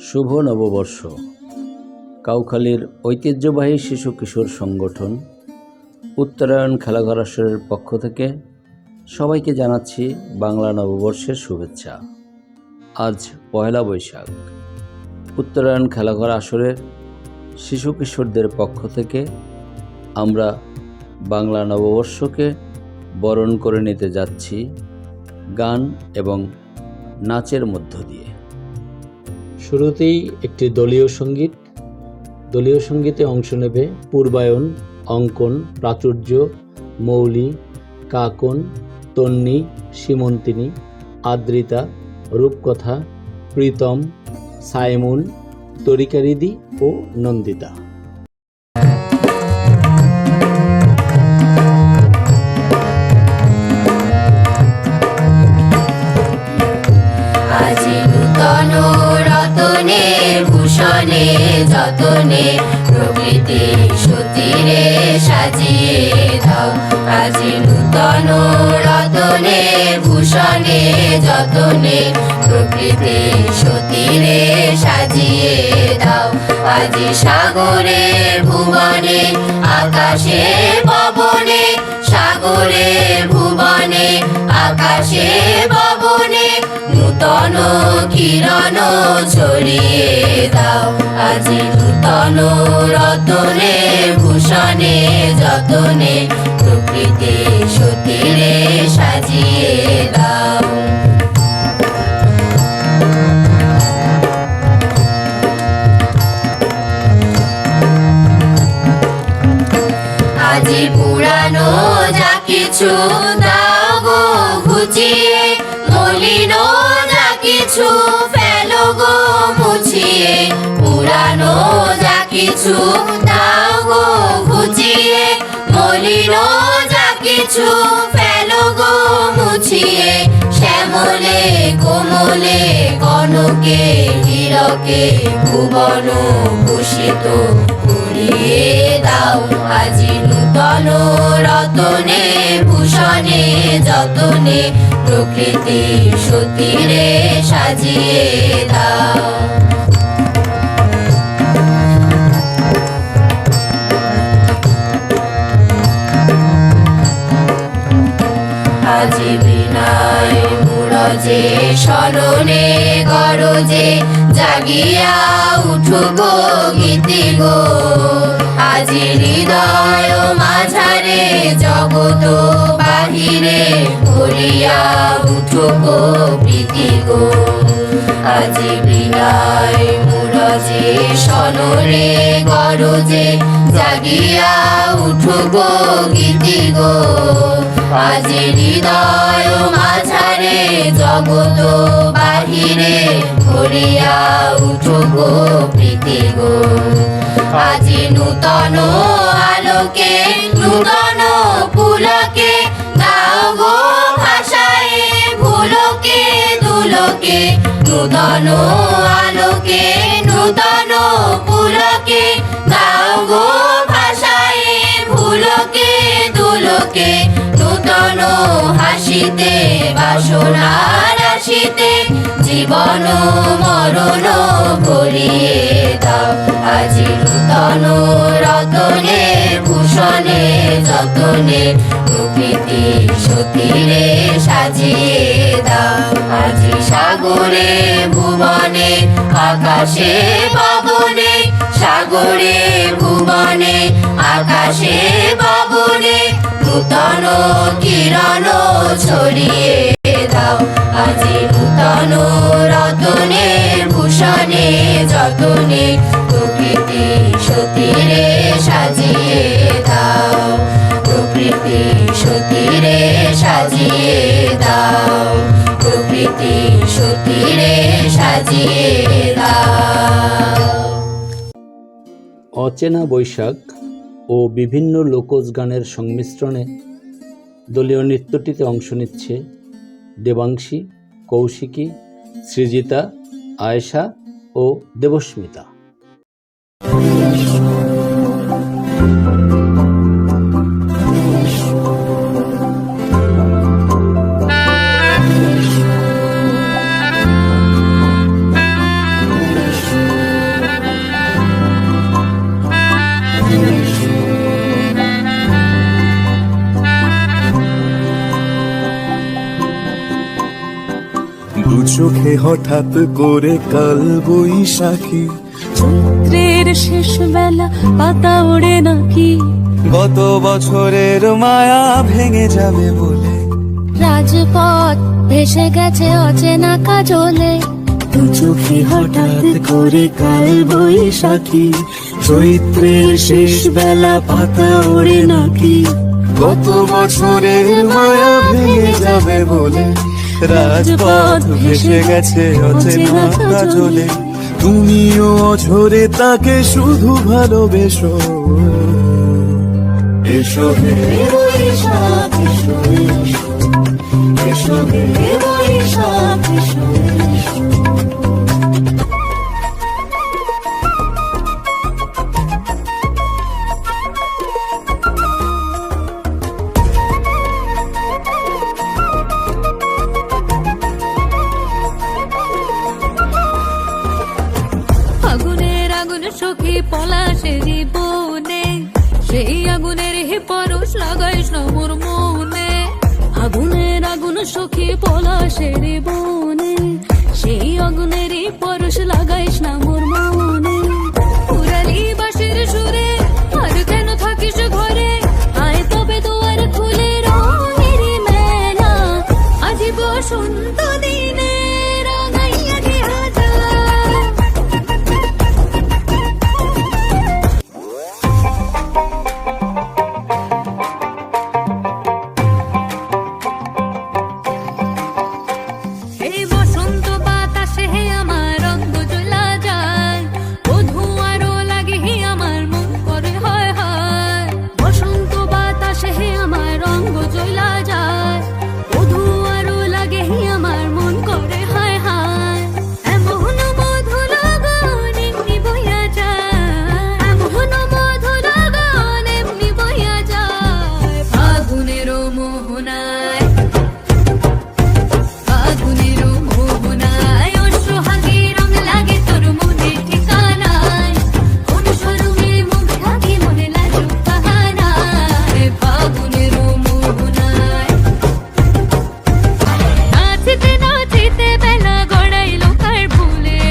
শুভ নববর্ষ। কাউখালীর ঐতিহ্যবাহী শিশু কিশোর সংগঠন উত্তরায়ণ খেলাঘর আসরের পক্ষ থেকে সবাইকে জানাচ্ছি বাংলা নববর্ষের শুভেচ্ছা। আজ পয়লা বৈশাখ। উত্তরায়ণ খেলাঘর আসরের শিশু কিশোরদের পক্ষ থেকে আমরা বাংলা নববর্ষকে বরণ করে নিতে যাচ্ছি গান এবং নাচের মধ্য দিয়ে। শুরুতেই একটি দলীয় সঙ্গীতে অংশ নেবে পূর্বায়ন, অঙ্কন, প্রাচুর্য, মৌলি, কাকন, তন্নি, সীমন্তিনী, আদ্রিতা, রূপকথা, প্রীতম, সাইমুন, তরিকারিদি ও নন্দিতা। ভূষণে যতনে প্রকৃতি সতীরে সাজিয়ে দাও। আজি নূতন রতনে ভূষণে যতনে প্রকৃতি সতীরে সাজিয়ে দাও। আজি সাগরে ভুবনে আকাশে পবনে, সাগরে ভুবনে আকাশে পবনে নূতন কিরণ ছড়িয়ে দাও। আজি নূতন রতনে ভূষণে যতনে প্রকৃতি সতীরে সাজিয়ে দাও। আজি পুরানো যা কিছু দাও গো ঘুচিয়ে, মলিন যা কিছু ফেলো গো মুছিয়ে। পুরানো যা কিছু দাও গো ঘুচিয়ে, মলিন যা কিছু ফেলো গো মুছিয়ে। শ্যামলে কোমলে কনকে হীরকে ভুবন ভূষিত করিয়ে দাও। আজি নূতন রতনে ভূষণে যতনে প্রকৃতি সতীরে সাজিয়ে দাও। আজি বিনয় মুরজে স্মরণে গরজে জাগিয়া উঠো গো গীতি গো। আজি হৃদয় মাঝারে জগত বাহিরে ভরিয়া উঠো গো প্রীতি গো। আজি বিনয় মুরজে স্মরণে গরজে জাগিয়া উঠো গো গীতি গো। আজি হৃদয় মাঝারে জগত বাহিরে ভরিয়া উঠো গো প্রীতি গো। আজি নূতন আলোকে নূতন পুলকে দাও গো ভাষায় ভুলকে দুলকে। নূতন আলোকে নূতন পুলকে দাও গো ভাষায় ভুলকে দুলকে। নূতন হাসিতে বাসনা রাশিতে জীবন মরণ ভরিয়ে দাও। আজি নূতন রতনে ভূষণে যতনে প্রকৃতি সতীরে সাজিয়ে দাও। আজি সাগরে ভুবনে আকাশে পবনে, সাগরে ভুবনে আকাশে পবনে নূতন কিরণ ছড়িয়ে দাও। আজি নূতন রতনে ভূষণে যতনে প্রকৃতি সতীরে সাজিয়ে দাও। প্রকৃতি সতীরে সাজিয়ে দাও। প্রকৃতি সতীরে সাজিয়ে দাও। অচেনা বৈশাখ ও বিভিন্ন লোকজ গানের সংমিশ্রণে দলীয় নৃত্যটিতে অংশ নিচ্ছে দেবাংশী, কৌশিকী, সৃজিতা, আয়েশা ও দেবস্মিতা। চোখে হঠাৎ করে কাল বৈশাখী। চৈত্রের শেষ বেলা পাতা ওড়ে নাকি, গত বছরের মায়া ভেঙে যাবে বলে রাজপথ ভেসে গেছে অচেনা কাজলে। দু চোখে হঠাৎ করে কাল বৈশাখী। চৈত্রের শেষ বেলা পাতা ওড়ে নাকি, গত বছরের মায়া ভেঙে যাবে বলে রাজপথ ভেসে গেছে অচেনা কাজলে। তুমিও অঝরে তাকে শুধু ভালোবেসো। এসো হে বৈশাখ এসো, এসো হে বৈশাখ এসো। আগুনের আগুন সখী পলাশেরই বনে, সেই আগুনের হি পরশ লাগাইস না মোর মনে। আগুনের আগুন সখী পলাশেরই বনে, সেই আগুনেরই পরশ লাগাইস না মোর মনে। পুরালি বাঁশির সুরে আর কেন থাকিস ঘরে, আয় তবে দুয়ার খুলে রঙেরই মেলা। আজি বসন্ত দিনে রঙাইয়া দিয়া যায়। এই বসন্ত বাতাসে হে আমার রঙ জ্বলা যায়, বধূ আরো লাগে হে আমার মন করে হয় হয়। বসন্ত বাতাসে হে আমার রঙ জ্বলা যায়, বধূ আরো লাগে হে আমার মন করে হয় হয়। এমন মধু লগন এমনি বইয়া যায়, এমন মধু লগন এমনি বইয়া যায়। ফাগুনের মোহনায়, ফাগুনের মোহনায় অসহাগে রং লাগে তোর মনে ঠিকানায়। কোন শরমে মুখ ঢাকি মনে লাজুক বাহানায়। ফাগুনের মোহনায় নাচিতে নাচিতে বেলা গড়াইল কার ভুলে,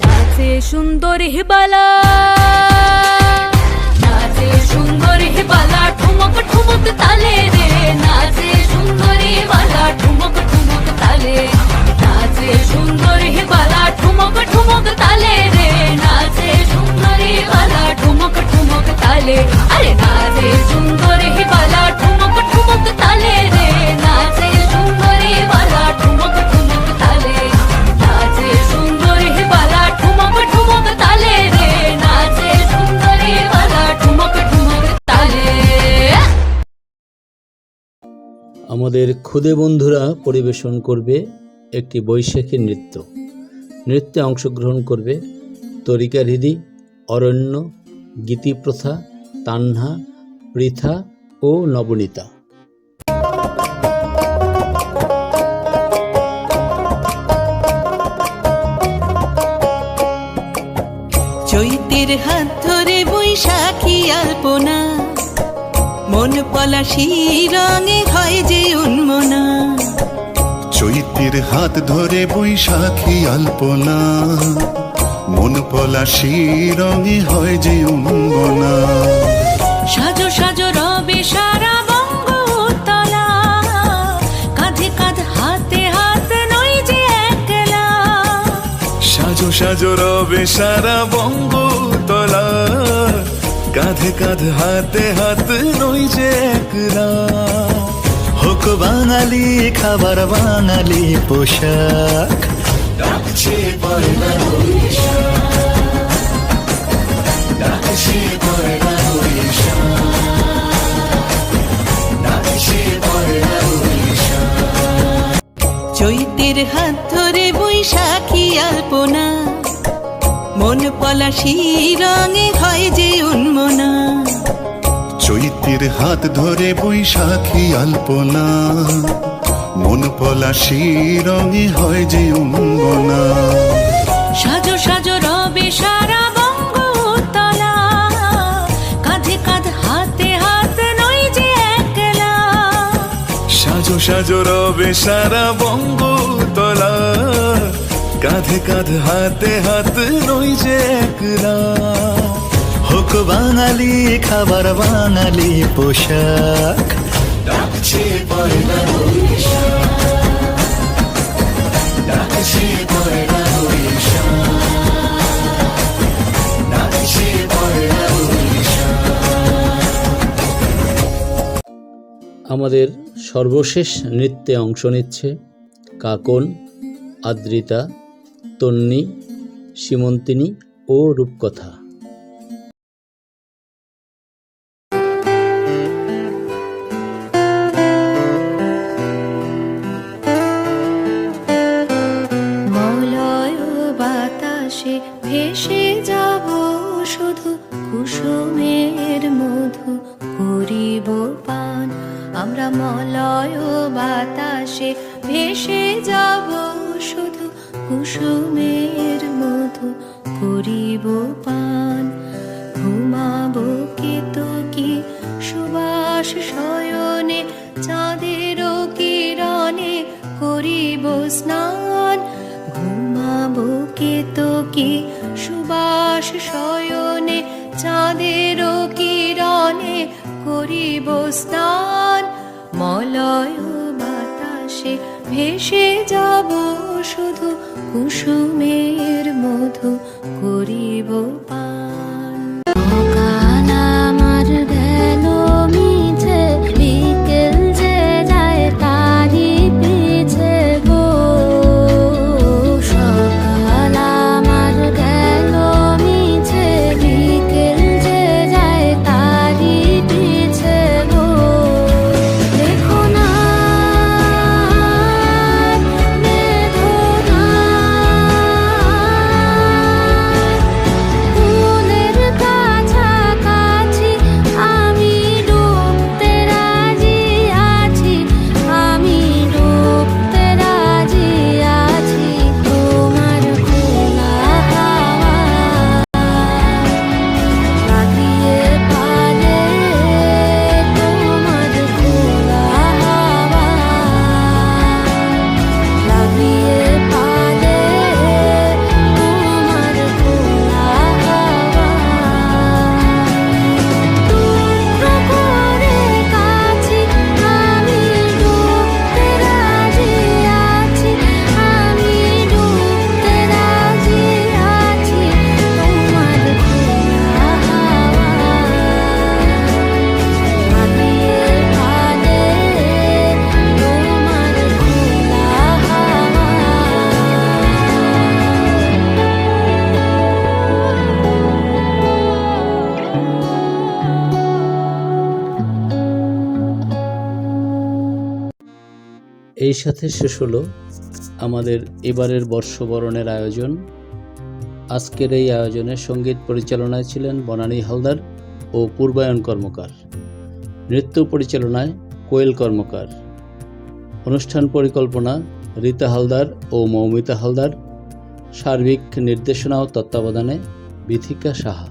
নাচে সুন্দর হিবালা, নাচে সুন্দর হিবালা ঠুমক ঠুমক তালে রে। নাচে সুন্দর হিবালা ঠুমক ঠুমক তালে, নাচে সুন্দর হিবালা ঠুমক ঠুমক তালে রে। নাচে সুন্দর হিবালা ঠুমক ঠুমক তালে, আরে নাচে সুন্দর হিবালা ঠুমক ঠুমক তালে রে। নাচে সুন্দর হিবালা ঠুমক ঠুমক তালে, নাচে সুন্দর হিবালা ঠুমক ঠুমক তালে রে। নাচে সুন্দর হিবালা ঠুমক ঠুমক তালে। আমাদের খুদে বন্ধুরা পরিবেশন করবে একটি বৈশাখী নৃত্য। নৃত্যে অংশগ্রহণ করবে তরিকা হৃদি, অরণ্য, গীতিপ্রথা, তান্হা, পৃথা ও নবনীতা। চৈতের হাত ধরে বৈশাখী আলপনা, মন পলাশি রঙে হয় যে উন্মনা। চৈতের হাত ধরে বৈশাখী আলপনা, মন পলাশি রঙে হয় যে উন্মনা। সাজো সাজো রবে সারা বঙ্গ উতলা, কাঁধে কাঁধ হাতে হাত নই যে একলা। সাজো সাজো রবে সারা বঙ্গতলা, কাঁধে কাঁধ হাতে হাত নই যে একলা। হোক বাঙালি খাবার বাঙালি পোশাক, ডাকছে পয়লা বৈশাখ, ডাকছে পয়লা বৈশাখ, ডাকছে পয়লা বৈশাখ। চৈতের হাত ধরে বৈশাখী আলপনা, মন পলাশি রঙে হয় যে উন্মনা। চৈতের হাত ধরে বৈশাখী আলপনা, মন পলাশি রঙে হয় যে উন্মনা। সাজো সাজো রবে সারা বঙ্গ উতলা, কাঁধে কাঁধ হাতে হাত নই যে একলা। সাজো সাজো সাজো রবে সারা বঙ্গতলা, কাঁধে কাঁধ হাতে হাত নই যে একলা। হোক বাঙালি খাবার বাঙালি পোশাক, ডাকছে পয়লা বৈশাখ, ডাকছে পয়লা বৈশাখ, ডাকছে পয়লা বৈশাখ। আমাদের সর্বশেষ নৃত্যে অংশ নিচ্ছে কাকন, আদ্রিতা, তন্নি, সীমন্তিনী ও রূপকথা। মলয় বাতাসে ভেসে যাব শুধু, কুসুমের মধু করিব পান। আমরা মলয় বাতাসে ভেসে যাব শুধু, কুসুমের মধু করিব পান। ঘুমাবো কেতকী সুবাস শয়নে, চাঁদের কিরণে করিব স্নান। ঘুমাবো কেতকী সুবাস শয়নে, চাঁদের কিরণে করিব স্নান। মলয় বাতাসে ভেসে যাব শুধু, কুসুমের মধু করিব পান। কান আমার গেল মিছে, বিকেল যে যায় তারি পিছে গো। সকাল আমার গেল মিছে, বিকেল যে যায় তারি পিছে গো। দেখো না বেদনা, ফুলের কাছাকাছি আমি ডুবতে রাজি আছি, আমি ডুবতে রাজি আছি। তোমার খোলা হাওয়া লাগিয়ে পালে, তোমার খোলা হাওয়া লাগিয়ে পালে, তোমার খোলা হাওয়া। টুকরো করে কাছি আমি ডুবতে রাজি আছি, আমি ডুবতে রাজি আছি। তোমার খোলা হাওয়া লাগিয়ে পালে, তোমার খোলা হাওয়া। এই সাথে শেষ হলো আমাদের এবারের বর্ষবরণের আয়োজন। আজকের এই আয়োজনে সঙ্গীত পরিচালনায় ছিলেন বনানী হালদার ও পূর্বায়ন কর্মকার, নৃত্য পরিচালনায় কোয়েল কর্মকার, অনুষ্ঠান পরিকল্পনা রীতা হালদার ও মৌমিতা হালদার, সার্বিক নির্দেশনা ও তত্ত্বাবধানে বিথিকা সাহা।